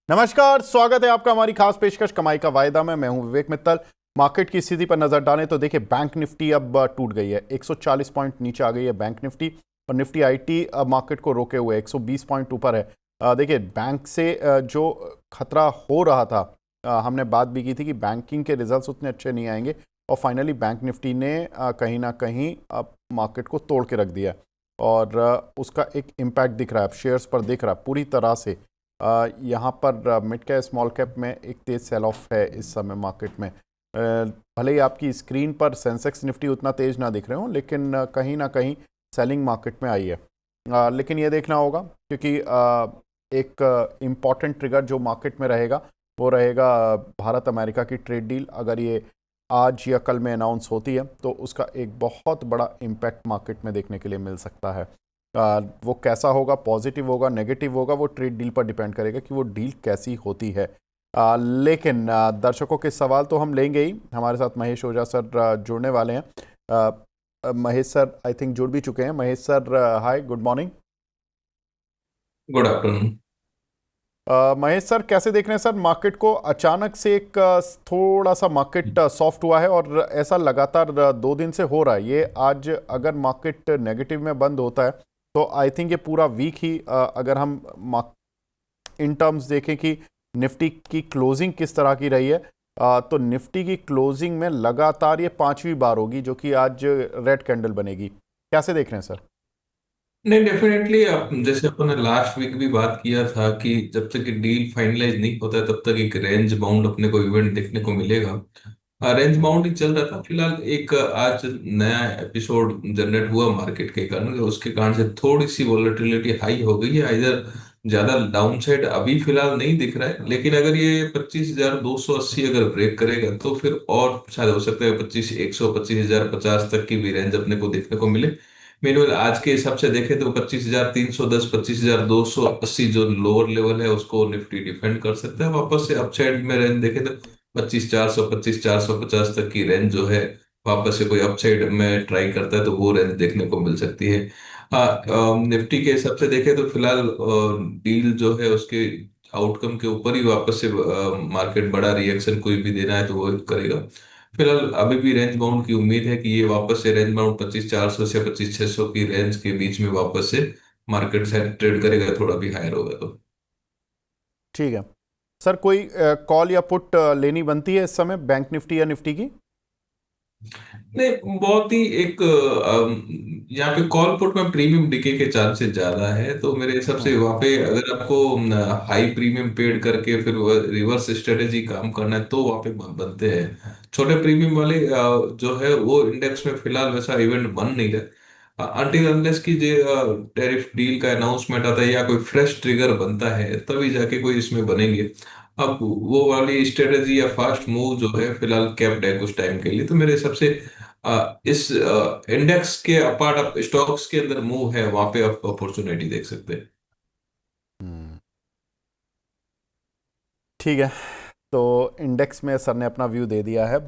नमस्कार, स्वागत है आपका हमारी खास पेशकश कमाई का वायदा में। मैं हूं विवेक मित्तल। मार्केट की स्थिति पर नजर डालें तो देखिए, बैंक निफ्टी अब टूट गई है। 140 पॉइंट नीचे आ गई है बैंक निफ्टी। और निफ्टी आईटी मार्केट को रोके हुए 120 पॉइंट ऊपर है। देखिए, बैंक से जो खतरा हो रहा था, हमने बात भी की थी कि बैंकिंग के रिजल्ट्स उतने अच्छे नहीं आएंगे। और फाइनली बैंक निफ्टी ने कहीं ना कहीं मार्केट को तोड़ के रख दिया। और उसका एक इम्पैक्ट दिख रहा है, अब शेयर्स पर दिख रहा है पूरी तरह से। यहाँ पर मिड कैप स्मॉल कैप में एक तेज सेल ऑफ है इस समय मार्केट में। भले ही आपकी स्क्रीन पर सेंसेक्स निफ्टी उतना तेज ना दिख रहे हो, लेकिन कहीं ना कहीं सेलिंग मार्केट में आई है। लेकिन ये देखना होगा, क्योंकि एक इम्पॉर्टेंट ट्रिगर जो मार्केट में रहेगा वो रहेगा भारत अमेरिका की ट्रेड डील। अगर ये आज या कल में अनाउंस होती है तो उसका एक बहुत बड़ा इम्पैक्ट मार्केट में देखने के लिए मिल सकता है। वो कैसा होगा, पॉजिटिव होगा, नेगेटिव होगा, वो ट्रेड डील पर डिपेंड करेगा कि वो डील कैसी होती है। लेकिन दर्शकों के सवाल तो हम लेंगे ही। हमारे साथ महेश ओझा सर जुड़ने वाले हैं। महेश सर आई थिंक जुड़ भी चुके हैं। Mahesh sir, hi, good morning. Good afternoon. Mahesh sir, कैसे देख रहे हैं सर मार्केट को? अचानक से एक थोड़ा सा मार्केट सॉफ्ट हुआ है, और ऐसा लगातार 2 दिन से हो रहा है। ये आज अगर मार्केट नेगेटिव में बंद होता है तो आई थिंक ये पूरा वीक ही, अगर हम इन टर्म्स देखें कि निफ्टी की क्लोजिंग किस तरह की रही है, तो निफ्टी की क्लोजिंग में लगातार ये 5वीं बार होगी जो कि आज रेड कैंडल बनेगी। कैसे देख रहे हैं सर? नहीं, डेफिनेटली आप जैसे अपन ने लास्ट वीक भी बात किया था कि जब तक कि डील फाइनलाइज नहीं होता है तब तक एक रेंज बाउंड अपने को इवेंट देखने को मिलेगा। रेंज बाउंड ही चल रहा था फिलहाल। एक आज नया एपिसोड जनरेट हुआ मार्केट के कारण, उसके कारण से थोड़ी सी वॉलेटिलिटी हाई हो गई है। इधर ज्यादा डाउन साइड अभी फिलहाल नहीं दिख रहा है, लेकिन अगर ये 25,280 अगर ब्रेक करेगा तो फिर और शायद हो सकता है 25,100 25,050 तक की भी रेंज अपने को देखने को मिले। मेनुअल आज के हिसाब से देखें तो 25,310 25,280 जो लोअर लेवल है उसको निफ्टी डिफेंड कर सकता है। वापस से अपसाइड में रेंज देखें तो 25,400 25,450 तक की रेंज जो है वापस से कोई अपसाइड में ट्राई करता है तो वो रेंज देखने को मिल सकती है। निफ्टी के हिसाब से देखें तो फिलहाल डील जो है उसके आउटकम के ऊपर ही वापस से मार्केट बड़ा रिएक्शन कोई भी देना है तो वो करेगा। फिलहाल अभी भी रेंज बाउंड की उम्मीद है कि ये वापस से रेंज बाउंड 25,400 से 25,600 की रेंज के बीच में वापस से मार्केट से ट्रेड करेगा, थोड़ा भी हायर होगा तो। ठीक है सर, कोई कॉल या पुट लेनी बनती है इस समय बैंक निफ्टी या निफ्टी की? नहीं, बहुत ही एक यहाँ पे कॉल पुट में प्रीमियम डिके के चांसेस ज्यादा है, तो मेरे हिसाब से हम्म। वहाँ पे अगर आपको हाई प्रीमियम पेड करके फिर रिवर्स स्ट्रेटेजी काम करना है तो वहाँ पे बनते हैं। छोटे प्रीमियम वाले जो है वो इंडेक्स में फिलहाल वैसा इवेंट बन नहीं रहा अनटिल अनलेस की जो टैरिफ डील का अनाउंसमेंट आता है या कोई फ्रेश ट्रिगर बनता है तभी जाके कोई इसमें बनेंगे। अब वो वाली स्ट्रेटेजी या फास्ट मूव जो है फिलहाल कैप्ड है कुछ टाइम के लिए, तो मेरे हिसाब से इस इंडेक्स के अपार्ट आप स्टॉक्स के अंदर मूव है वहां पे आप अपॉर्चुनिटी देख सकते हैं। हम्म। ठीक है। तो इंडेक्स में सर ने अपना व्यू दे दिया है।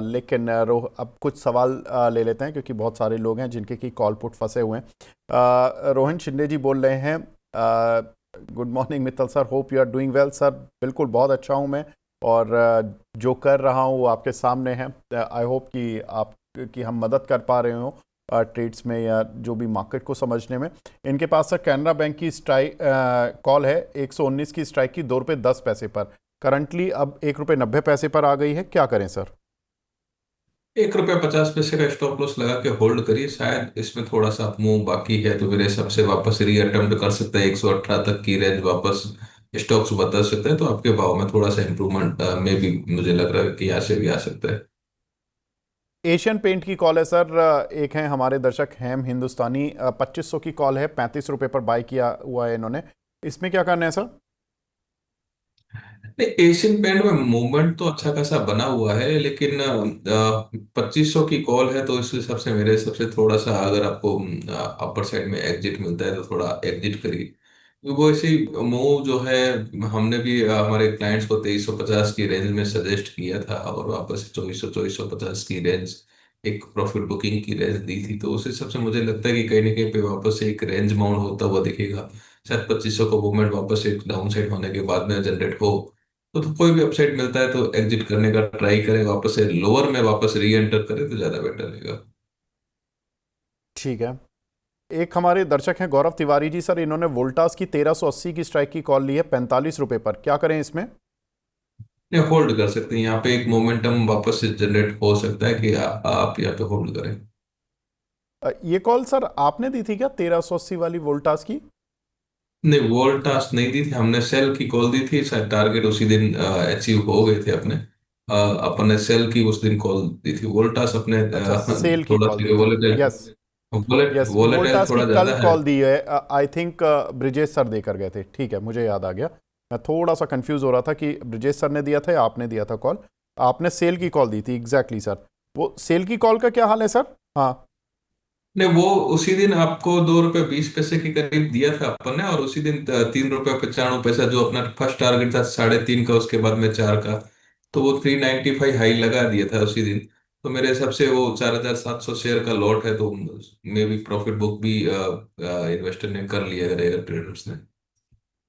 लेकिन रोह अब कुछ सवाल ले लेते हैं, क्योंकि बहुत सारे लोग हैं जिनके की कॉल पुट फंसे हुए हैं। रोहन शिंदे जी बोल रहे हैं, good morning Mittal sir, hope you are doing well. Sir बिल्कुल बहुत अच्छा हूं मैं, और जो कर रहा हूं वो आपके सामने है। आई होप कि हम मदद कर पा रहे हो ट्रेड्स में या जो भी मार्केट को समझने में। इनके पास सर कैनरा बैंक की स्ट्राइक कॉल है 119 की स्ट्राइक की, ₹2.10 पर। करंटली अब ₹1.90 पर आ गई है। क्या करें सर? ₹1.50 का स्टॉप लॉस लगा के होल्ड करिए, शायद इसमें थोड़ा सा मूव बाकी है तो मेरे हिसाब से वापस री अटेम्प्ट कर सकता है। 118 तक की रेंज वापस स्टॉक्स बता सकते हैं तो आपके भाव में थोड़ा सा इंप्रूवमेंट में भी मुझे लग रहा है कि यहाँ से भी आ सकता है। एशियन पेंट की कॉल है सर। एक है हमारे दर्शक हैम हिंदुस्तानी, 2500 की कॉल है, ₹35 पर बाय किया हुआ है इन्होंने। इसमें क्या करना है सर? नहीं, एशियन पेंट में मूवमेंट तो अच्छा खासा बना हुआ है, लेकिन 2500 की कॉल है तो इस हिसाब से मेरे हिसाब से थोड़ा सा अगर आपको अपर साइड में एग्जिट मिलता है तो थोड़ा एग्जिट करिए, क्योंकि वो ऐसी मूव जो है हमने भी हमारे क्लाइंट्स को 2350 की रेंज में सजेस्ट किया था और वापस 2400 2450 की रेंज एक प्रॉफिट बुकिंग की रेंज दी थी, तो उस हिसाब से मुझे लगता है कि कहीं ना कहीं पे वापस से एक रेंज बाउंड होता हुआ दिखेगा। शायद 2500 का मूवमेंट वापस एक डाउन साइड होने के बाद में जनरेट हो, तो कोई भी अपसाइड मिलता है तो एग्जिट करने का ट्राई करें, वापस से लोअर में वापस री एंटर करें तो ज्यादा बेटर रहेगा। ठीक है। एक हमारे दर्शक हैं गौरव तिवारी जी, सर इन्होंने वोल्टास की 1380 की स्ट्राइक की कॉल ली है 45 रुपए पर, क्या करें इसमें? या होल्ड कर सकते हैं, यहाँ पे एक मोमेंटम वापस से जनरेट हो सकता है कि आप यहाँ पे होल्ड करें। ये कॉल सर आपने दी थी क्या 1380 वाली वोल्टास की? नहीं, वॉल टास्क नहीं दी थी हमने, सेल की कॉल दी थी, शायद टारगेट उसी दिन अचीव हो गए थे अपने। अपन ने सेल की उस दिन कॉल दी थी, वॉल टास्क अपने अच्छा, सेल की थोड़ा कॉल दी सा थी। Volatile, yes. Yes, volatile Voltas की थोड़ा कल ज्यादा है। कॉल दी है, आई थिंक ब्रिजेश सर देकर गए थे। ठीक है, मुझे याद आ गया। मैं थोड़ा सा कंफ्यूज हो रहा था कि ब्रिजेश सर ने दिया था या आपने दिया था कॉल। आपने सेल की कॉल दी थी, एग्जैक्टली सर। वो सेल की कॉल का क्या हाल है सर? हाँ। नहीं, वो उसी दिन आपको 2 रुपये 20 पैसे के करीब दिया था अपन ने, और उसी दिन 3 रुपये 95 पैसा जो अपना फर्स्ट टारगेट था 3.5 का, उसके बाद में 4 का, तो वो 395 हाई लगा दिया था उसी दिन। तो मेरे हिसाब से वो 4700 शेयर का लॉट है, तो मे भी प्रॉफिट बुक भी इन्वेस्टर ने कर लिया रहेगा, ट्रेडर्स ने।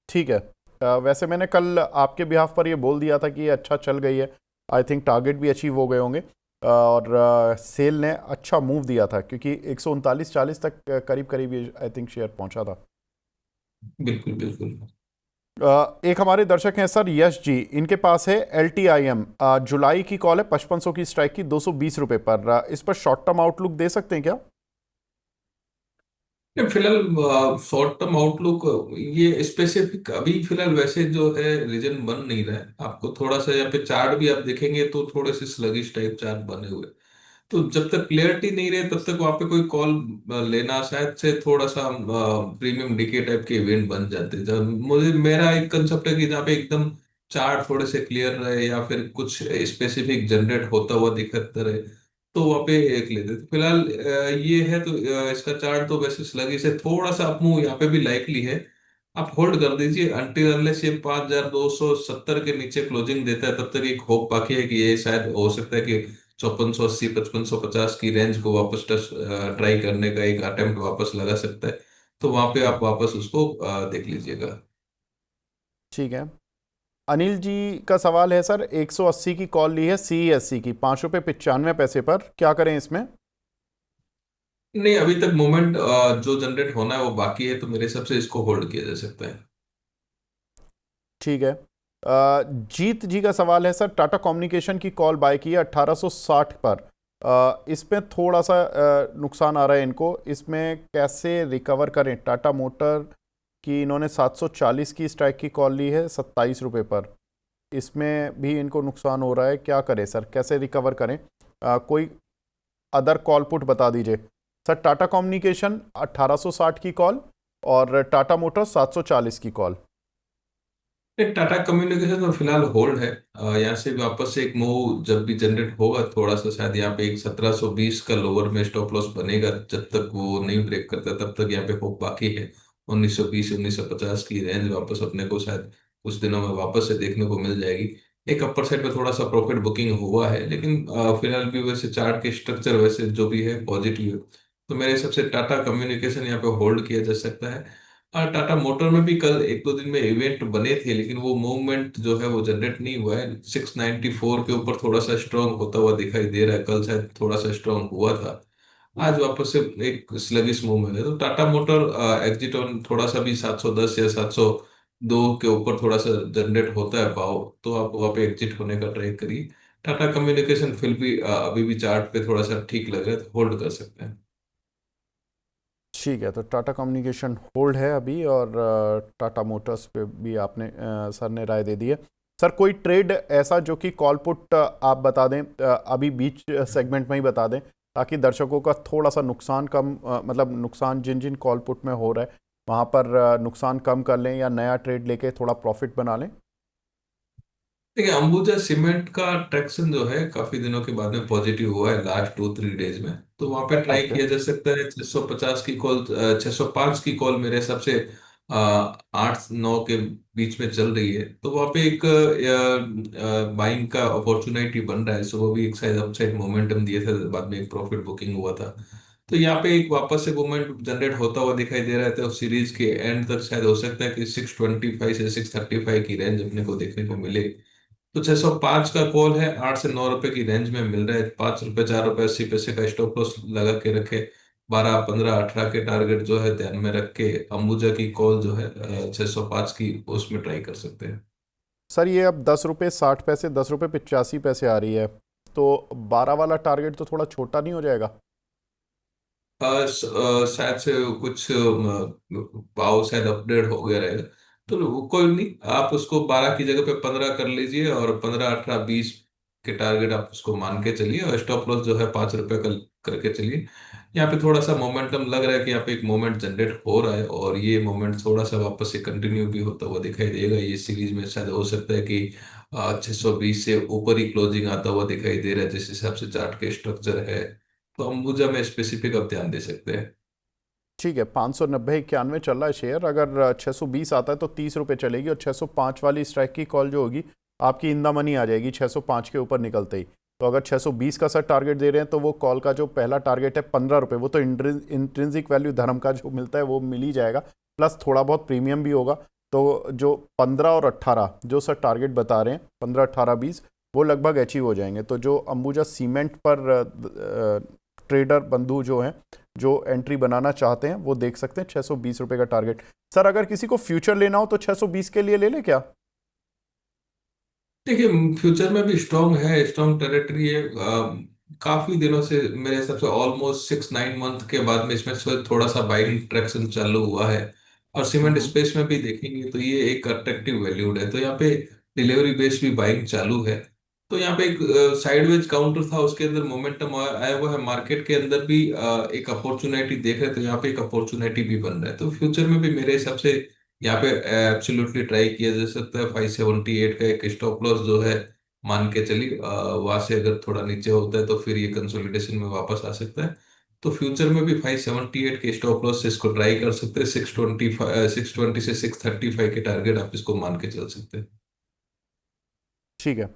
ठीक है। वैसे मैंने कल आपके बिहाफ पर ये बोल दिया था कि ये अच्छा चल गई है। आई थिंक टारगेट भी अचीव हो गए होंगे। और सेल ने अच्छा मूव दिया था क्योंकि 139-40 तक करीब करीब ये आई थिंक शेयर पहुंचा था। बिल्कुल बिल्कुल। एक हमारे दर्शक हैं सर यश जी, इनके पास है एल टी आई एम, जुलाई की कॉल है 5500 की स्ट्राइक की 220 रुपए पर। इस पर शॉर्ट टर्म आउटलुक दे सकते हैं क्या? नहीं, फिलहाल शॉर्ट टर्म आउटलुक ये स्पेसिफिक अभी फिलहाल वैसे जो है रीजन बन नहीं रहा है। आपको थोड़ा सा यहाँ पे चार्ट भी आप देखेंगे तो थोड़े से स्लगिश टाइप चार्ट बने हुए हैं। तो जब तक क्लियरिटी नहीं रहे तब तक वहां पे कोई कॉल लेना शायद से थोड़ा सा प्रीमियम डीके टाइप के इवेंट बन जाते हैं। जब मुझे मेरा एक कंसेप्ट है कि जहाँ पे एकदम चार्ट थोड़े से क्लियर रहे या फिर कुछ स्पेसिफिक जनरेट होता हुआ दिखता रहे, तो वहाँ पे एक लेते। तो फिलहाल ये है, तो इसका चार्ट तो वैसे स्लगिश है, थोड़ा सा अप मूव यहाँ पे भी लाइकली है। आप होल्ड कर दीजिए अनटिल अनलेस ये 5270 के नीचे क्लोजिंग देता है, तब तक एक होप बाकी है कि ये शायद हो सकता है कि 5480 5550 की रेंज को वापस टच ट्राई करने का एक अटेम्प्ट वापस लगा सकता है। तो वहां पे आप वापस उसको देख लीजिएगा। ठीक है। अनिल जी का सवाल है सर, 180 की कॉल ली है सी एस सी की 5 रुपये 95 पैसे पर, क्या करें इसमें? नहीं, अभी तक मोमेंट जो जनरेट होना है वो बाकी है, तो मेरे हिसाब से इसको होल्ड किया जा सकता है। ठीक है। जीत जी का सवाल है सर, टाटा कम्युनिकेशन की कॉल बाय की है 1860 पर। इसमें थोड़ा सा नुकसान आ रहा है इनको, इसमें कैसे रिकवर करें? टाटा मोटर की इन्होंने 740 की स्ट्राइक की कॉल ली है 27 रुपये पर, इसमें भी इनको नुकसान हो रहा है, क्या करें सर, कैसे रिकवर करें? कोई अदर कॉल पुट बता दीजिए सर। टाटा कम्युनिकेशन 1860 की कॉल और टाटा मोटर्स 740 की कॉल। नहीं, टाटा कम्युनिकेशन तो फिलहाल होल्ड है। यहाँ से भी वापस से एक मूव जब भी जनरेट होगा थोड़ा सा, शायद यहाँ पे एक 1720 का लोअर में स्टॉप लॉस बनेगा, जब तक वो नहीं ब्रेक करता तब तक यहाँ पे होप बाकी है। 1920 1950 की रेंज वापस अपने को शायद कुछ दिनों में वापस से देखने को मिल जाएगी। एक अपर साइड पे थोड़ा सा प्रॉफिट बुकिंग हुआ है, लेकिन फिलहाल भी वैसे चार्ट के स्ट्रक्चर वैसे जो भी है पॉजिटिव है, तो मेरे हिसाब से टाटा कम्युनिकेशन यहाँ पे होल्ड किया जा सकता है। हाँ, टाटा मोटर में भी कल एक दो दिन में इवेंट बने थे, लेकिन वो मूवमेंट जो है वो जनरेट नहीं हुआ है। 694 के ऊपर थोड़ा सा स्ट्रांग होता हुआ दिखाई दे रहा है, कल शायद थोड़ा सा स्ट्रांग हुआ था। आज वापस से एक स्लगिश मूवमेंट है, तो टाटा मोटर एग्जिट ऑन थोड़ा सा भी 710 या 702 के ऊपर थोड़ा सा जनरेट होता है भाव, तो आप वहाँ पे एग्जिट होने का ट्राई करिए। टाटा कम्युनिकेशन फिर भी अभी भी चार्ट पे थोड़ा सा ठीक लग रहा है, तो होल्ड कर सकते हैं। ठीक है, तो टाटा कम्युनिकेशन होल्ड है अभी, और टाटा मोटर्स पे भी आपने सर ने राय दे दी है। सर कोई ट्रेड ऐसा जो कि कॉल पुट आप बता दें, अभी बीच सेगमेंट में ही बता दें, ताकि दर्शकों का थोड़ा सा नुकसान कम, मतलब नुकसान जिन जिन कॉल पुट में हो रहा है वहाँ पर नुकसान कम कर लें या नया ट्रेड लेके थोड़ा प्रॉफिट बना लें। देखिए, अंबुजा सीमेंट का ट्रैक्शन जो है काफी दिनों के बाद में पॉजिटिव हुआ है लास्ट 2 3 डेज में, तो वहां पे ट्राई ओके। किया जा सकता है। 650 की कॉल, 605 की कॉल मेरे हिसाब से 8 9 के बीच में चल रही है, तो वहां पे एक बाइंग का अपॉर्चुनिटी बन रहा है। सो वो भी एक साइड अपसाइड मोमेंटम दिए थे, बाद में एक प्रॉफिट बुकिंग हुआ था। तो यहाँ पे एक वापस से मूवमेंट जनरेट होता हुआ दिखाई दे रहा है, तो सीरीज के एंड तक शायद हो सकता है कि 625 से 635 की रेंज अपने को देखने को मिले। तो 605 का कॉल है, 8 से 9 रुपए की रेंज में मिल रहा है, 5 रुपए, 4 रुपए 80 पैसे का स्टॉप लॉस लगा के रखे। 12 15 18 के टारगेट जो है ध्यान में रख के अंबुजा की कॉल जो है 605 की, उसमें ट्राई कर सकते हैं। सर ये अब 10 रुपये 60 पैसे, 10 रुपये 85 पैसे आ रही है, तो 12 वाला टारगेट तो थोड़ा छोटा नहीं हो जाएगा? शायद से कुछ भाव शायद अपडेट हो गया रहेगा। तो कोई नहीं, आप उसको 12 की जगह पे 15 कर लीजिए, और 15 18 20 के टारगेट आप उसको मान के चलिए, और स्टॉप लॉस जो है 5 रुपए का करके चलिए। यहाँ पे थोड़ा सा मोमेंटम लग रहा है कि यहाँ पे एक मोमेंट जनरेट हो रहा है, और ये मोमेंट थोड़ा सा वापस से कंटिन्यू भी होता हुआ दिखाई देगा। ये सीरीज में शायद हो सकता है कि 620 से ऊपर ही क्लोजिंग आता हुआ दिखाई दे रहा है, जिस हिसाब से चार्ट के स्ट्रक्चर है। तो अंबुजा में स्पेसिफिक आप ध्यान दे सकते हैं। ठीक है, 590 91 चल रहा है शेयर। अगर 620 आता है तो 30 रुपये चलेगी, और 605 वाली स्ट्राइक की कॉल जो होगी आपकी इन द मनी आ जाएगी 605 के ऊपर निकलते ही। तो अगर 620 का सर टारगेट दे रहे हैं, तो वो कॉल का जो पहला टारगेट है 15 रुपये, वो तो इंट्रिंसिक वैल्यू धर्म का जो मिलता है वो मिल ही जाएगा, प्लस थोड़ा बहुत प्रीमियम भी होगा। तो जो 15 और 18 जो सर टारगेट बता रहे हैं, 15 18 20, वो लगभग अचीव हो जाएंगे। तो जो अंबुजा सीमेंट पर ट्रेडर बंधु जो हैं, जो एंट्री बनाना चाहते हैं, वो देख सकते हैं 620 रुपये का टारगेट। सर अगर किसी को फ्यूचर लेना हो तो 620 के लिए ले ले क्या? देखिए, फ्यूचर में भी स्ट्रॉन्ग है, स्ट्रॉन्ग टेरिटरी है। काफी दिनों से, मेरे हिसाब से ऑलमोस्ट 6 9 मंथ के बाद में इसमें से थोड़ा सा बाइंग ट्रैक्शन चालू हुआ है। और सीमेंट हम्म। स्पेस में भी देखेंगे तो ये एक अट्रैक्टिव वैल्यूड है, तो यहाँ पे डिलीवरी बेस भी बाइंग चालू है। तो यहाँ पे एक साइडवेज काउंटर था, उसके अंदर मोमेंटम आया हुआ है, मार्केट के अंदर भी एक अपॉर्चुनिटी देख रहे हैं, तो यहाँ पे एक अपॉर्चुनिटी भी बन रहा है। तो फ्यूचर में भी मेरे हिसाब से यहाँ पे एब्सोल्युटली ट्राई किया जा सकता है। 578 का एक स्टॉप लॉस जो है मान के चलिए, वहां से अगर थोड़ा नीचे होता है तो फिर ये कंसोलिडेशन में वापस आ सकता है। तो फ्यूचर में भी 578 के स्टॉप लॉस से इसको ट्राई कर सकते हैं। 620 से 635 के टारगेट आप इसको मान के चल सकते हैं। ठीक है।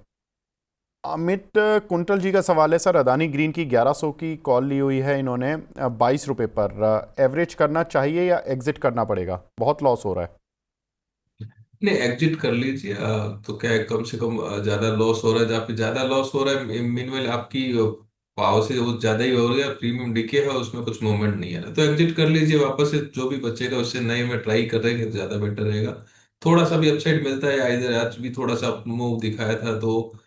अमित कुंटल जी का सवाल है सर, अदानी ग्रीन की 1100 की कॉल ली हुई है इन्होंने 22 रुपये पर, एवरेज करना चाहिए या एग्जिट करना पड़ेगा? बहुत लॉस हो रहा है। नहीं, एग्जिट कर लीजिए। तो क्या है, कम से कम ज्यादा लॉस हो रहा है, जहाँ पे ज्यादा लॉस हो रहा है मीनवेल आपकी पाव से वो ज्यादा ही हो रहा है, प्रीमियम डिके है, उसमें कुछ मूवमेंट नहीं है ना, तो एग्जिट कर लीजिए। वापस से जो भी बचेगा उससे नए में ट्राई कर रहेंगे तो ज्यादा बेटर रहेगा। थोड़ा सा भी अपसाइड मिलता है, इधर आज भी थोड़ा सा अप मूव दिखाया था, तो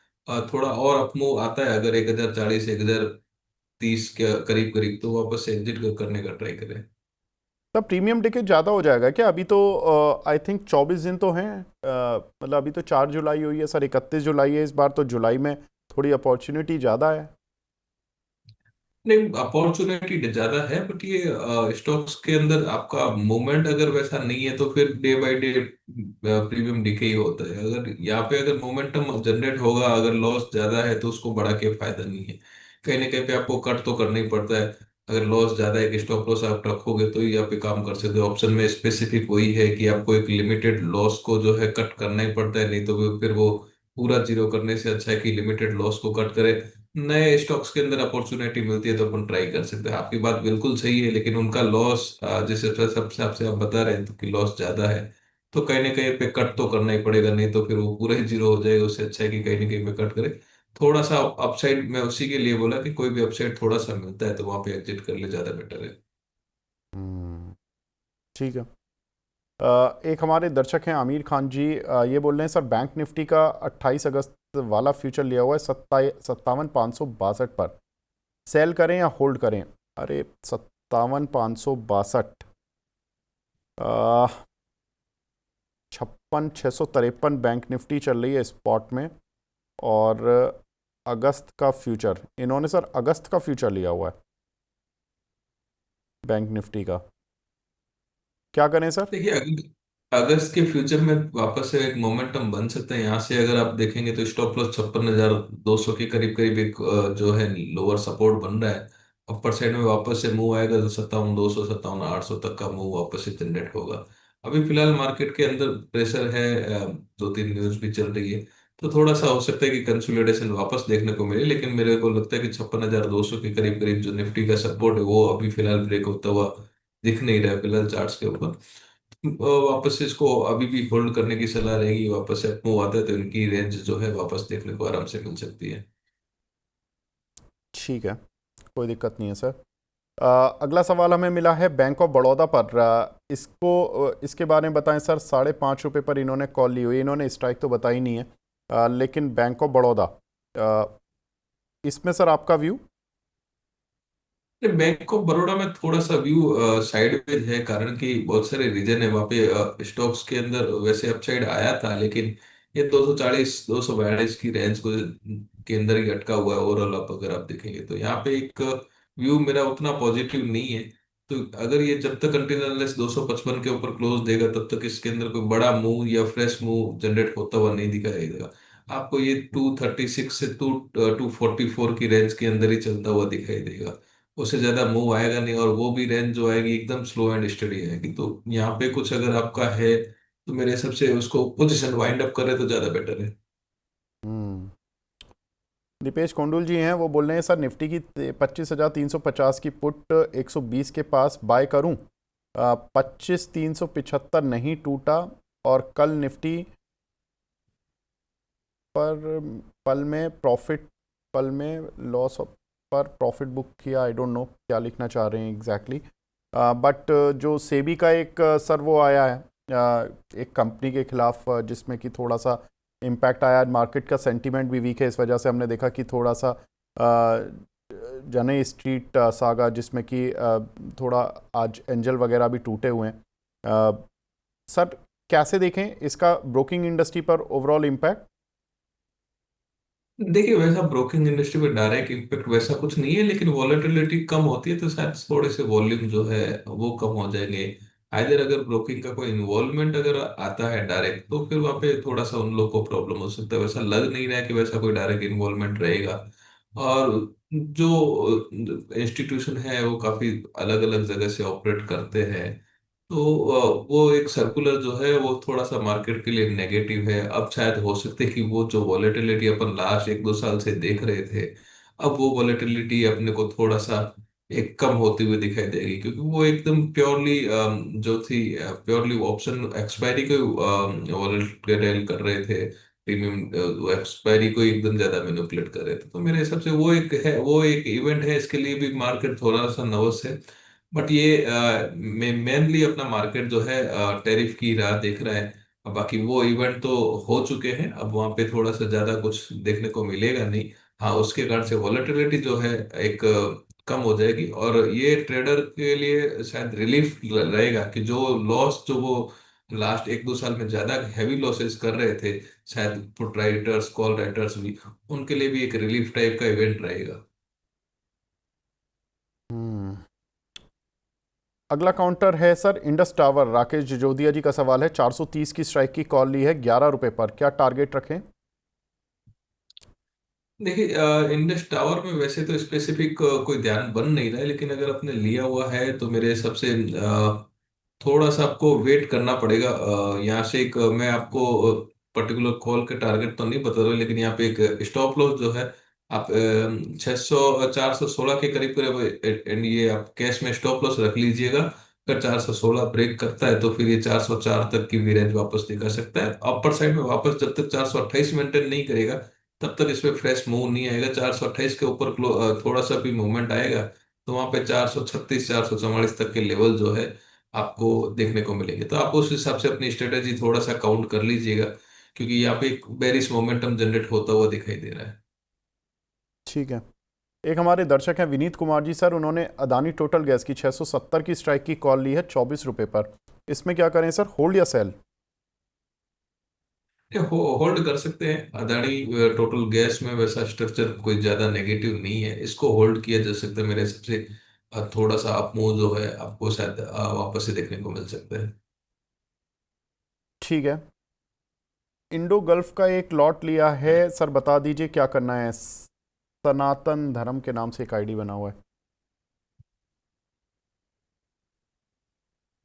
थोड़ा और अप मूव आता है अगर 1040 1030 के करीब करीब, तो वापस से एग्जिट करने का ट्राई करें। तब प्रीमियम टिकट ज़्यादा हो जाएगा क्या? अभी तो आई थिंक 24 दिन तो हैं, मतलब अभी तो 4 जुलाई हुई है सर, 31 जुलाई है इस बार, तो जुलाई में थोड़ी अपॉर्चुनिटी ज़्यादा है। नहीं, अपॉर्चुनिटी ज्यादा है, बट ये स्टॉक्स के अंदर आपका मूवमेंट अगर वैसा नहीं है तो फिर day by day premium decay ही होता है। अगर यहाँ पे अगर मोमेंटम जनरेट होगा, अगर लॉस ज्यादा है तो उसको बढ़ा के फायदा नहीं है। कहीं ना कहीं पे आपको कट तो करना ही पड़ता है। अगर लॉस ज्यादा है, कि स्टॉप लॉस आप रखोगे तो ही यहाँ पे काम कर सकते हो। ऑप्शन में स्पेसिफिक वही है कि आपको एक लिमिटेड लॉस को जो है कट करना ही पड़ता है, नहीं तो फिर वो पूरा जीरो करने से अच्छा है कि लिमिटेड लॉस को कट करे। नए स्टॉक्स के अंदर अपॉर्चुनिटी मिलती है तो अपन ट्राई कर सकते हैं। आपकी बात बिल्कुल सही है, लेकिन उनका लॉस जिस सबसे आपसे आप बता रहे हैं तो कि लॉस ज्यादा है, तो कहीं ना कहीं पे कट तो करना ही पड़ेगा, नहीं तो फिर वो पूरा ही जीरो हो जाएगा। उससे अच्छा है कि कहीं ना कहीं पे कट करे। थोड़ा सा अपसाइड, मैं उसी के लिए बोला कि कोई भी अपसाइड थोड़ा सा मिलता है तो वहां पे एग्जिट कर ले, ज्यादा बेटर है। हम्म, ठीक है। एक हमारे दर्शक हैं आमिर खान जी, ये बोल रहे हैं सर, बैंक निफ्टी का 28 अगस्त वाला फ्यूचर लिया हुआ है 57,562 पर, सेल करें या होल्ड करें? अरे 57,562, 56,653 बैंक निफ्टी चल रही है स्पॉट में, और अगस्त का फ्यूचर इन्होंने सर अगस्त का फ्यूचर लिया हुआ है बैंक निफ्टी का, क्या करें सर? देखिए, अगस्त के फ्यूचर में वापस से एक मोमेंटम बन सकता है। यहाँ से अगर आप देखेंगे तो स्टॉप लॉस 56,200 के करीब करीब एक जो है लोअर सपोर्ट बन रहा है। अपर साइड में वापस से मूव आएगा तो 57,200 57,800 तक का मूव वापस से जनरेट होगा। अभी फिलहाल मार्केट के अंदर प्रेशर है, 2 3 न्यूज भी चल रही है। तो थोड़ा सा हो सकता है कि कंसोलिडेशन वापस देखने को मिले, लेकिन मेरे को लगता है कि 56,200 के करीब करीब जो निफ्टी का सपोर्ट है वो अभी फिलहाल ब्रेक होता हुआ दिख नहीं रहा है फिलहाल चार्ट्स के ऊपर। वापस से इसको अभी भी होल्ड करने की सलाह रहेगी, वापस से मूव आता है तो इनकी रेंज जो है वापस देखने को आराम से मिल सकती है। ठीक है, कोई दिक्कत नहीं है सर। अगला सवाल हमें मिला है बैंक ऑफ बड़ौदा पर। इसके बारे में बताएं सर। ₹5.5 पर इन्होंने कॉल ली हुई है, इन्होंने स्ट्राइक तो बताई नहीं है। लेकिन बैंक ऑफ बड़ौदा, अ, इसमें सर आपका व्यू। बैंक ऑफ बड़ौदा में थोड़ा सा व्यू साइडवेज है, कारण कि बहुत सारे रीजन है वहाँ पे। स्टॉक्स के अंदर वैसे अपसाइड आया था, लेकिन ये 240 242 की रेंज को के अंदर ही अटका हुआ है ओवरऑल। आप अगर आप देखेंगे तो यहाँ पे एक व्यू मेरा उतना पॉजिटिव नहीं है। तो अगर ये जब तक कंटिन्यूअस 255 के ऊपर क्लोज देगा तब तक इसके अंदर कोई बड़ा मूव या फ्रेश मूव जनरेट होता हुआ नहीं दिखाई देगा। आपको ये 236 से 244 की रेंज के अंदर ही चलता हुआ दिखाई देगा। उससे ज्यादा मूव आएगा नहीं, और वो भी रेंज जो आएगी एकदम स्लो एंड स्टडी आएगी। तो यहाँ पे कुछ अगर आपका है तो मेरे हिसाब से उसको पोजीशन वाइंड अप करे तो ज्यादा बेटर है। हम्म। दीपेश कोंडुल जी हैं, वो बोल रहे हैं सर निफ्टी की 25,350 की पुट 120 के पास बाय करूं। 25,375 नहीं टूटा, और कल निफ्टी पर पल में प्रॉफिट, पल में लॉस पर प्रॉफिट बुक किया। आई डोंट नो क्या लिखना चाह रहे हैं एग्जैक्टली। बट जो सेबी का एक सर वो आया है, एक कंपनी के खिलाफ, जिसमें कि थोड़ा सा इम्पैक्ट आया। मार्केट का सेंटीमेंट भी वीक है, इस वजह से हमने देखा कि थोड़ा सा जने स्ट्रीट सागा, जिसमें कि थोड़ा आज एंजल वगैरह भी टूटे हुए हैं। सर कैसे देखें इसका ब्रोकिंग इंडस्ट्री पर ओवरऑल इम्पैक्ट। देखिए, वैसा ब्रोकिंग इंडस्ट्री पे डायरेक्ट इम्पेक्ट वैसा कुछ नहीं है, लेकिन वॉलेटिलिटी कम होती है तो शायद थोड़े से वॉल्यूम जो है वो कम हो जाएंगे। आइदर अगर ब्रोकिंग का कोई इन्वॉल्वमेंट अगर आता है डायरेक्ट तो फिर वहाँ पे थोड़ा सा उन लोग को प्रॉब्लम हो सकता है। वैसा लग नहीं रहा है कि वैसा कोई डायरेक्ट इन्वॉल्वमेंट रहेगा। और जो इंस्टीट्यूशन है वो काफी अलग अलग जगह से ऑपरेट करते हैं। तो वो एक सर्कुलर जो है वो थोड़ा सा मार्केट के लिए नेगेटिव है। अब शायद हो सकते कि वो जो वॉलेटिलिटी अपन लास्ट 1-2 साल से देख रहे थे, अब वो वॉलेटिलिटी अपने को थोड़ा सा एक कम होती हुई दिखाई देगी, क्योंकि वो एकदम प्योरली जो थी प्योरली ऑप्शन एक्सपायरी को वॉलेटाइल कर रहे थे। प्रीमियम एक्सपायरी को एकदम ज्यादा मैनिपुलेट कर रहे थे। तो मेरे हिसाब से वो एक है, वो एक इवेंट है, इसके लिए भी मार्केट थोड़ा सा नर्वस है। बट ये मेनली अपना मार्केट जो है टैरिफ की राह देख रहा है। अब बाकी वो इवेंट तो हो चुके हैं, अब वहां पे थोड़ा सा ज्यादा कुछ देखने को मिलेगा नहीं। हाँ, उसके कारण से वॉलेटिलिटी जो है एक कम हो जाएगी, और ये ट्रेडर के लिए शायद रिलीफ रहेगा कि जो लॉस जो वो लास्ट 1-2 साल में ज्यादा हैवी लॉसेस कर रहे थे, शायद पुट राइटर्स कॉल राइटर्स भी, उनके लिए भी एक रिलीफ टाइप का इवेंट रहेगा। हम्म। अगला काउंटर है सर इंडस टावर। राकेश जजोदिया जी का सवाल है, 430 की स्ट्राइक की कॉल ली है ₹11 पर, क्या टारगेट रखें। देखिए, इंडस टावर में वैसे तो स्पेसिफिक कोई ध्यान बन नहीं रहा है, लेकिन अगर आपने लिया हुआ है तो मेरे हिसाब से थोड़ा सा आपको वेट करना पड़ेगा। यहाँ से एक मैं आपको पर्टिकुलर कॉल के टारगेट तो नहीं बता रहा, लेकिन यहाँ पे एक स्टॉप लॉस जो है आप 600 416 के करीब करीब एंड ये आप कैश में स्टॉप लॉस रख लीजिएगा। अगर 416 ब्रेक करता है तो फिर ये 404 तक की भी रेंज वापस दिखा सकता है अपर साइड में वापस। जब तक 428 मेंटेन नहीं करेगा तब तक इसमें फ्रेश मूव नहीं आएगा। 428 के ऊपर थोड़ा सा भी मूवमेंट आएगा तो वहां पे 436 444 तक के लेवल जो है आपको देखने को मिलेंगे। तो आप उस हिसाब से अपनी स्ट्रेटेजी थोड़ा सा काउंट कर लीजिएगा, क्योंकि यहाँ पे एक बेरिश मोमेंटम जनरेट होता हुआ दिखाई दे रहा है। ठीक है। एक हमारे दर्शक हैं विनीत कुमार जी सर, उन्होंने अदानी टोटल गैस की 670 की स्ट्राइक की कॉल ली है ₹24 पर। इसमें क्या करें सर, होल्ड या सेल। ये होल्ड कर सकते हैं। अदानी टोटल गैस में वैसा स्ट्रक्चर कोई ज्यादा नेगेटिव नहीं है, इसको होल्ड किया जा सकता है। मेरे हिसाब से थोड़ा सा अप मूव जो है आपको शायद वापस से देखने को मिल सकता है। ठीक है। इंडो गल्फ का एक लॉट लिया है सर, बता दीजिए क्या करना है। सनातन धर्म के नाम से एक आईडी बना हुआ है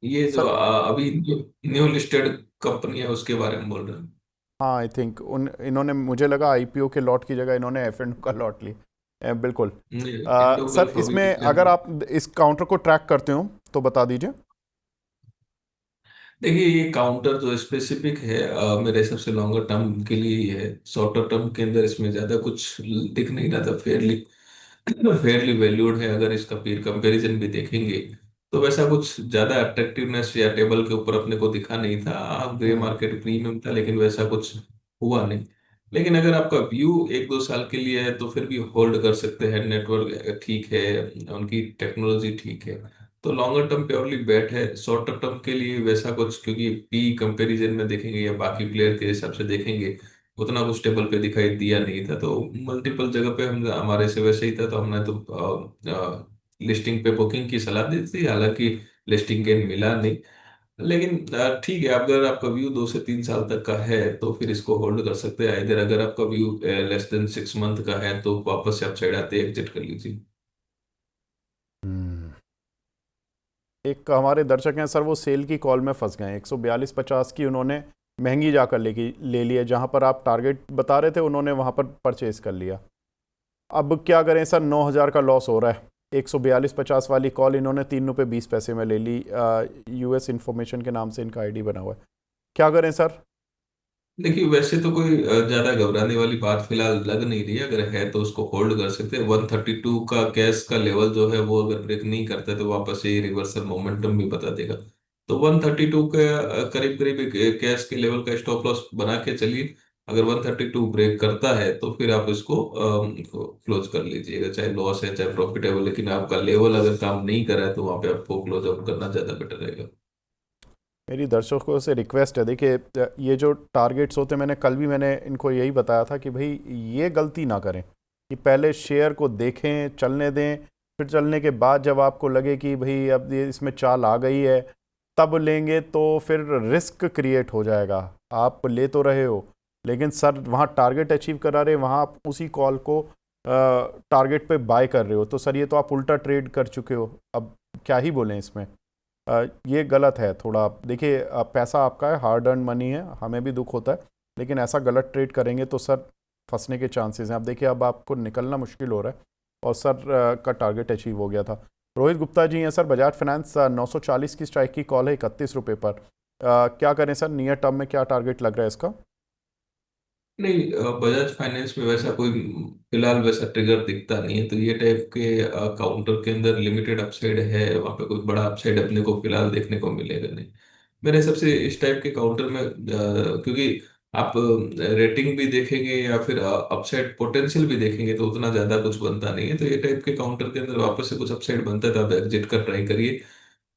ये जो सर। अभी न्यू लिस्टेड कंपनी है उसके बारे में बोल रहे हैं। हाँ आई थिंक उन इन्होंने, मुझे लगा आईपीओ के लॉट की जगह इन्होंने एफ एंड का लॉट ली। बिल्कुल। सर इंडोगल्फ अभी इसमें पिछले अगर आप इस काउंटर को ट्रैक करते हो तो बता दीजिए। देखिए ये काउंटर जो स्पेसिफिक है मेरे हिसाब से लॉन्गर टर्म के लिए ही है। शॉर्टर टर्म के अंदर इसमें ज्यादा कुछ दिख नहीं रहा था। फेयरली फेयरली वैल्यूड है। अगर इसका पीर कंपैरिजन भी देखेंगे तो वैसा कुछ ज्यादा अट्रैक्टिवनेस या टेबल के ऊपर अपने को दिखा नहीं था। ग्रे हम्म। मार्केट प्रीमियम था लेकिन वैसा कुछ हुआ नहीं। लेकिन अगर आपका व्यू 1-2 साल के लिए है तो फिर भी होल्ड कर सकते हैं। नेटवर्क ठीक है, उनकी टेक्नोलॉजी ठीक है, तो लॉन्गर टर्म प्योरली बेट है। शॉर्टर टर्म के लिए वैसा कुछ, क्योंकि पी कंपैरिजन में देखेंगे या बाकी प्लेयर के हिसाब से देखेंगे उतना कुछ टेबल पे दिखाई दिया नहीं था। तो मल्टीपल जगह पे हम, हमारे से वैसे ही था तो हमने तो लिस्टिंग पे बुकिंग की सलाह दी थी। हालांकि लिस्टिंग गेन मिला नहीं। लेकिन ठीक है, अगर आपका व्यू 2 से 3 साल तक का है तो फिर इसको होल्ड कर सकते हैं। इधर अगर आपका व्यू लेस देन 6 मंथ का है तो वापस से आप साइड आते एग्जिट कर लीजिए। हम्म। एक हमारे दर्शक हैं सर, वो सेल की कॉल में फंस गए हैं। 142.50 की उन्होंने महंगी जाकर ले लिया, जहां पर आप टारगेट बता रहे थे उन्होंने वहां पर परचेज कर लिया। अब क्या करें सर, 9,000 का लॉस हो रहा है। 142.50 वाली कॉल इन्होंने 3 रुपये 20 पैसे में ले ली। यूएस इंफॉर्मेशन के नाम से इनका आईडी बना हुआ है। क्या करें सर? देखिए वैसे तो कोई ज्यादा घबराने वाली बात फिलहाल लग नहीं रही है। अगर है तो उसको होल्ड कर सकते हैं। 132 का कैश का लेवल जो है वो अगर ब्रेक नहीं करता है तो वापस से रिवर्सल मोमेंटम भी बता देगा। तो 132 के करीब करीब कैश के लेवल का स्टॉप लॉस बना के चलिए। अगर 132 ब्रेक करता है तो फिर आप इसको क्लोज कर लीजिएगा, चाहे लॉस है चाहे प्रॉफिटेबल। लेकिन आपका लेवल अगर काम नहीं कर रहा है तो वहां पे आपको क्लोज आउट करना ज्यादा बेटर रहेगा। मेरी दर्शकों से रिक्वेस्ट है, देखिए ये जो टारगेट्स होते हैं, मैंने इनको यही बताया था कि भाई ये गलती ना करें कि पहले शेयर को देखें, चलने दें, फिर चलने के बाद जब आपको लगे कि भाई अब ये इसमें चाल आ गई है तब लेंगे तो फिर रिस्क क्रिएट हो जाएगा। आप ले तो रहे हो लेकिन सर वहाँ टारगेट अचीव करा रहे, वहाँ आप उसी कॉल को टारगेट पे बाय कर रहे हो, तो सर ये तो आप उल्टा ट्रेड कर चुके हो। अब क्या ही बोलें इसमें। ये गलत है थोड़ा। देखिए पैसा आपका है, हार्ड अर्न मनी है, हमें भी दुख होता है, लेकिन ऐसा गलत ट्रेड करेंगे तो सर फंसने के चांसेस हैं। अब देखिए अब आपको निकलना मुश्किल हो रहा है और सर का टारगेट अचीव हो गया था। रोहित गुप्ता जी हैं सर, बजाज फाइनेंस 940 की स्ट्राइक की कॉल है 31 रुपये पर। क्या करें सर, नियर टर्म में क्या टारगेट लग रहा है इसका? नहीं, बजाज फाइनेंस में वैसा कोई फिलहाल वैसा ट्रिगर दिखता नहीं है। तो ये टाइप के काउंटर के अंदर लिमिटेड अपसाइड है, वहां पे कोई बड़ा अपसाइड अपने को फिलहाल देखने को मिलेगा नहीं मेरे हिसाब से। इस टाइप के काउंटर में क्योंकि आप रेटिंग भी देखेंगे या फिर अपसाइड पोटेंशियल भी देखेंगे तो उतना ज्यादा कुछ बनता नहीं है। तो ये टाइप के काउंटर के अंदर वापस से कुछ अपसाइड बनता है तो आप एग्जिट का ट्राई करिए।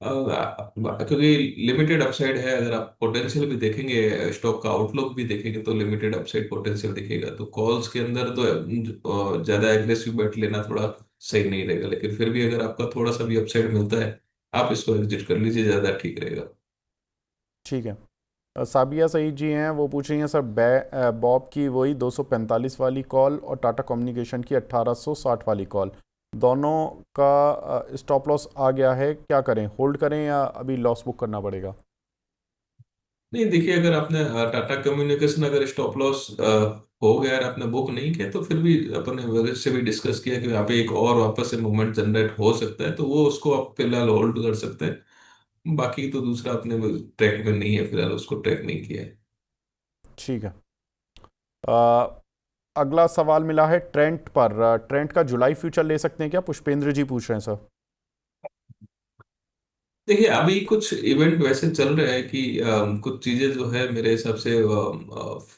क्योंकि लिमिटेड अपसाइड है। अगर आप पोटेंशियल भी देखेंगे, स्टॉक का आउटलुक भी देखेंगे तो लिमिटेड अपसाइड पोटेंशियल दिखेगा। तो कॉल्स के अंदर तो ज्यादा एग्रेसिव बैट लेना थोड़ा सही नहीं रहेगा। लेकिन फिर भी अगर आपका थोड़ा सा भी अपसाइड मिलता है आप इसको एग्जिट कर लीजिए, ज्यादा ठीक रहेगा। ठीक है। साबिया सईद जी हैं, वो पूछ रही हैं सर बॉब की वही 245 वाली कॉल और टाटा कम्युनिकेशन की 1860 वाली कॉल, दोनों का स्टॉप लॉस आ गया है, क्या करें, होल्ड करें या अभी लॉस बुक करना पड़ेगा? नहीं देखिए, अगर आपने टाटा कम्युनिकेशन अगर स्टॉप लॉस हो गया और आपने बुक नहीं किया तो फिर भी अपन ने वजह से भी डिस्कस किया कि यहाँ पे एक और वापस से मूवमेंट जनरेट हो सकता है, तो वो उसको आप फिलहाल होल्ड कर सकते हैं। बाकी तो दूसरा अपने ट्रैक में नहीं है, फिलहाल उसको ट्रैक नहीं किया है। ठीक है। अ, अगला सवाल मिला है ट्रेंट पर। ट्रेंट का जुलाई फ्यूचर ले सकते हैं क्या, पुष्पेंद्र जी पूछ रहे हैं सर। देखिए अभी कुछ इवेंट वैसे चल रहे हैं कि कुछ चीजें जो है मेरे हिसाब से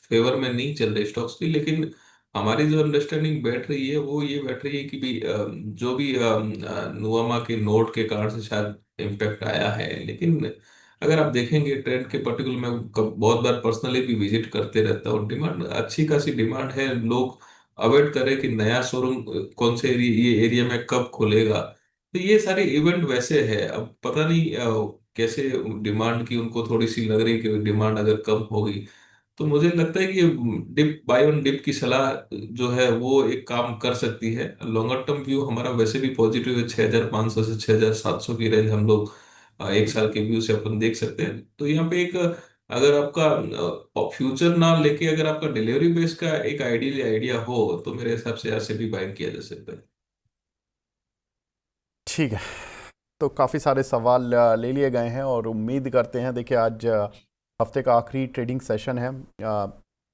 फेवर में नहीं चल रही स्टॉक्स की। लेकिन हमारी जो अंडरस्टैंडिंग बैठ रही है वो ये बैठ रही है कि भी जो भी नुवामा के नोट के कारण से शायद इम्पैक्ट आया है। लेकिन अगर आप देखेंगे ट्रेंड के पर्टिकुलर, मैं बहुत बार पर्सनली भी विजिट करते रहता हूँ, डिमांड अच्छी खासी डिमांड है। लोग अवेट करें कि नया शोरूम कौन से ये एरिया में कब खुलेगा। तो ये सारे इवेंट वैसे है। अब पता नहीं कैसे डिमांड की उनको थोड़ी सी लग रही है कि डिमांड अगर कम होगी तो मुझे लगता है कि डिप बाय ऑन डिप की सलाह जो है वो एक काम कर सकती है। लॉन्गर टर्म व्यू हमारा वैसे भी पॉजिटिव है। 6,500 से 6,700 की रेंज हम लोग 1 साल के व्यू से अपन देख सकते हैं। तो यहाँ पे एक अगर आपका फ्यूचर ना लेके अगर आपका डिलीवरी बेस का एक आइडिया हो तो मेरे हिसाब से ऐसे भी बाइंग किया जा सकता है। ठीक है, तो काफ़ी सारे सवाल ले लिए गए हैं और उम्मीद करते हैं, देखिए आज हफ्ते का आखिरी ट्रेडिंग सेशन है।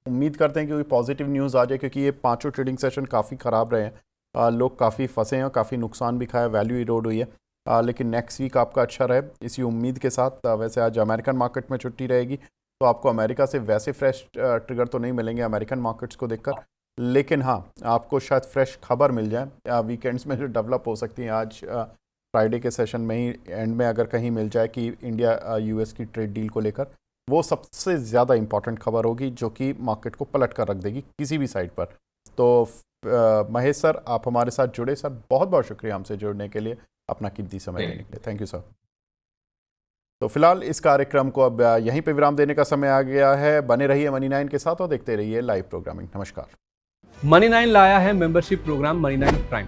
उम्मीद करते हैं कि कोई पॉजिटिव न्यूज़ आ जाए, क्योंकि ये पांचों ट्रेडिंग सेशन काफ़ी ख़राब रहे हैं। लोग काफ़ी फंसे हैं और काफ़ी नुकसान भी खाया, वैल्यू इरोड हुई है। लेकिन नेक्स्ट वीक आपका अच्छा रहे, इसी उम्मीद के साथ। वैसे आज अमेरिकन मार्केट में छुट्टी रहेगी, तो आपको अमेरिका से वैसे फ्रेश ट्रिगर तो नहीं मिलेंगे अमेरिकन मार्केट्स को देखकर, लेकिन हाँ, आपको शायद फ्रेश खबर मिल जाए वीकेंड्स में जो डेवलप हो सकती हैं। आज फ्राइडे के सेशन में ही एंड में अगर कहीं मिल जाए कि इंडिया यूएस की ट्रेड डील को लेकर, वो सबसे ज़्यादा इंपॉर्टेंट खबर होगी जो कि मार्केट को पलट कर रख देगी किसी भी साइड पर। तो महेश सर, आप हमारे साथ जुड़े, सर बहुत बहुत शुक्रिया हमसे जुड़ने के लिए, अपना कीमती समय देने के लिए। Thank you sir. तो फिलहाल इस कार्यक्रम को अब यहीं पे विराम देने का समय आ गया है। बने रहिए मनी9 के साथ और देखते रहिए लाइव प्रोग्रामिंग। नमस्कार। मनी9 लाया है मेंबरशिप प्रोग्राम मनी9 प्राइम।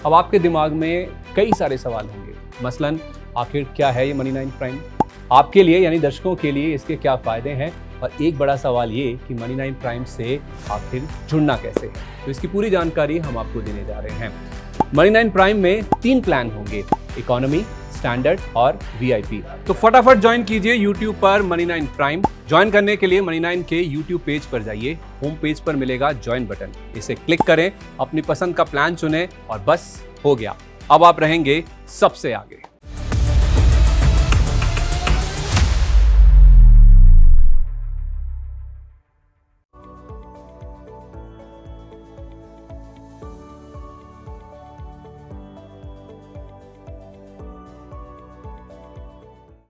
अब आपके दिमाग में कई सारे सवाल होंगे, मसलन आखिर क्या है ये मनी9 प्राइम, आपके लिए यानी दर्शकों के लिए इसके क्या फायदे हैं, और एक बड़ा सवाल ये कि मनी9 प्राइम से आखिर जुड़ना कैसे है। तो इसकी पूरी जानकारी हम आपको देने जा रहे हैं। मनी9 प्राइम में 3 प्लान होंगे, इकोनॉमी, स्टैंडर्ड और वीआईपी। तो फटाफट ज्वाइन कीजिए YouTube पर मनी9 प्राइम। ज्वाइन करने के लिए मनी9 के YouTube पेज पर जाइए, होम पेज पर मिलेगा ज्वाइन बटन, इसे क्लिक करें, अपनी पसंद का प्लान चुनें और बस हो गया, अब आप रहेंगे सबसे आगे।